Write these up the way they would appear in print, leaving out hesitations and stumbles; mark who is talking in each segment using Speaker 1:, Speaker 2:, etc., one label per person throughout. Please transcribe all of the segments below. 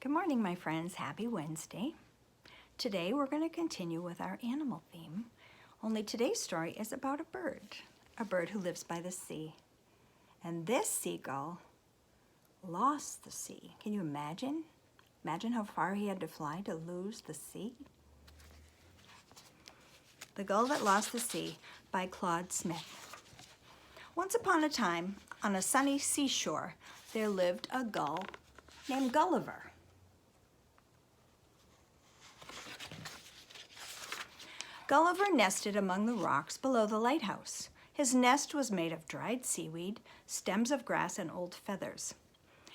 Speaker 1: Good morning, my friends. Happy Wednesday. Today we're going to continue with our animal theme, only today's story is about a bird who lives by the sea. And this seagull lost the sea. Can you imagine? Imagine how far he had to fly to lose the sea. The Gull That Lost the Sea by Claude Smith. Once upon a time, on a sunny seashore, there lived a gull named Gulliver. Gulliver nested among the rocks below the lighthouse. His nest was made of dried seaweed, stems of grass, and old feathers.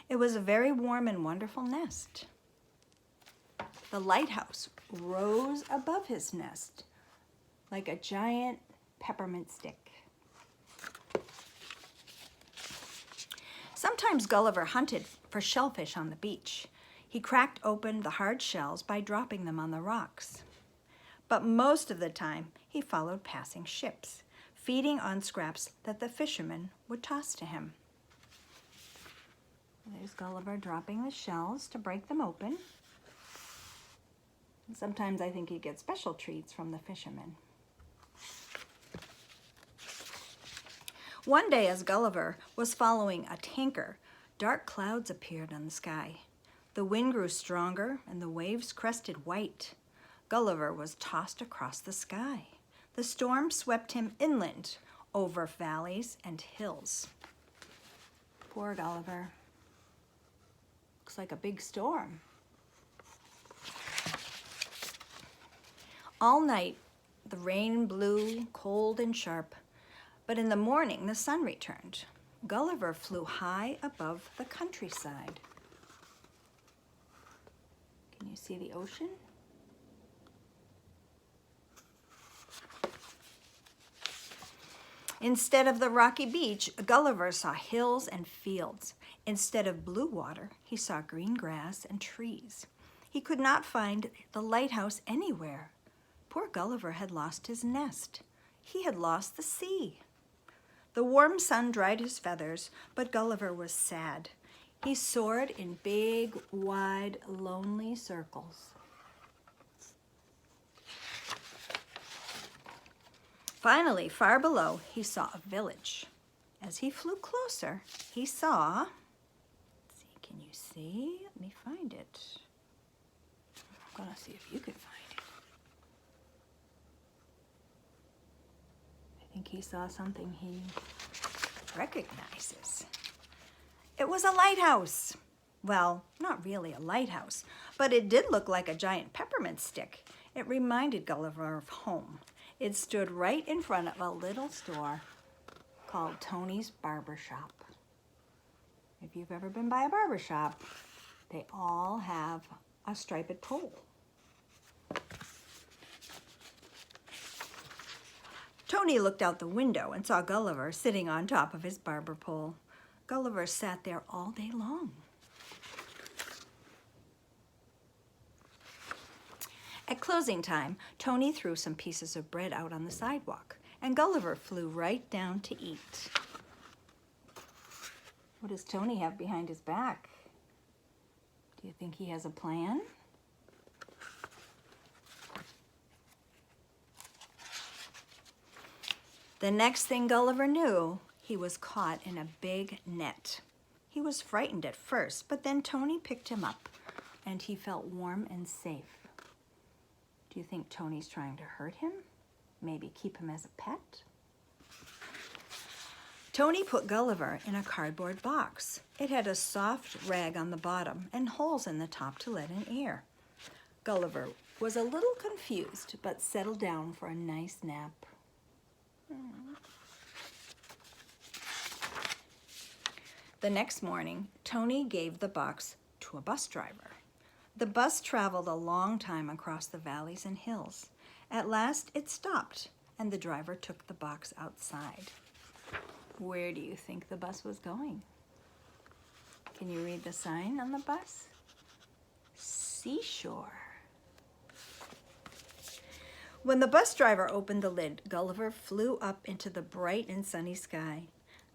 Speaker 1: It was a very warm and wonderful nest. The lighthouse rose above his nest like a giant peppermint stick. Sometimes Gulliver hunted for shellfish on the beach. He cracked open the hard shells by dropping them on the rocks. But most of the time, he followed passing ships, feeding on scraps that the fishermen would toss to him. There's Gulliver dropping the shells to break them open. And sometimes I think he gets special treats from the fishermen. One day, as Gulliver was following a tanker, dark clouds appeared on the sky. The wind grew stronger and the waves crested white. Gulliver was tossed across the sky. The storm swept him inland over valleys and hills. Poor Gulliver. Looks like a big storm. All night, the rain blew cold and sharp, but in the morning, the sun returned. Gulliver flew high above the countryside. Can you see the ocean? Instead of the rocky beach, Gulliver saw hills and fields. Instead of blue water, he saw green grass and trees. He could not find the lighthouse anywhere. Poor Gulliver had lost his nest. He had lost the sea. The warm sun dried his feathers, but Gulliver was sad. He soared in big, wide, lonely circles. Finally, far below, he saw a village. As he flew closer, he saw, let's see, can you see? Let me find it. I'm gonna see if you can find it. I think he saw something he recognizes. It was a lighthouse. Well, not really a lighthouse, but it did look like a giant peppermint stick. It reminded Gulliver of home. It stood right in front of a little store called Tony's Barber Shop. If you've ever been by a barber shop, they all have a striped pole. Tony looked out the window and saw Gulliver sitting on top of his barber pole. Gulliver sat there all day long. At closing time, Tony threw some pieces of bread out on the sidewalk, and Gulliver flew right down to eat. What does Tony have behind his back? Do you think he has a plan? The next thing Gulliver knew, he was caught in a big net. He was frightened at first, but then Tony picked him up, and he felt warm and safe. Do you think Tony's trying to hurt him? Maybe keep him as a pet? Tony put Gulliver in a cardboard box. It had a soft rag on the bottom and holes in the top to let in air. Gulliver was a little confused, but settled down for a nice nap. The next morning, Tony gave the box to a bus driver. The bus traveled a long time across the valleys and hills. At last, it stopped, and the driver took the box outside. Where do you think the bus was going? Can you read the sign on the bus? Seashore. When the bus driver opened the lid, Gulliver flew up into the bright and sunny sky.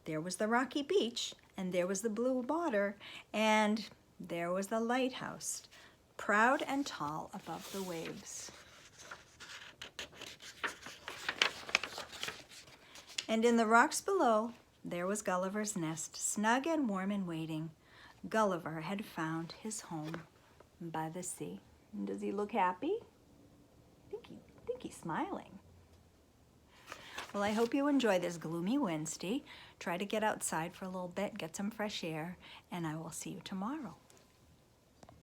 Speaker 1: There was the rocky beach, and there was the blue water, and There was the lighthouse, proud and tall above the waves. And in the rocks below, there was Gulliver's nest, snug and warm and waiting. Gulliver had found his home by the sea. And does he look happy? I think he's smiling. Well, I hope you enjoy this gloomy Wednesday. Try to get outside for a little bit, get some fresh air, and I will see you tomorrow.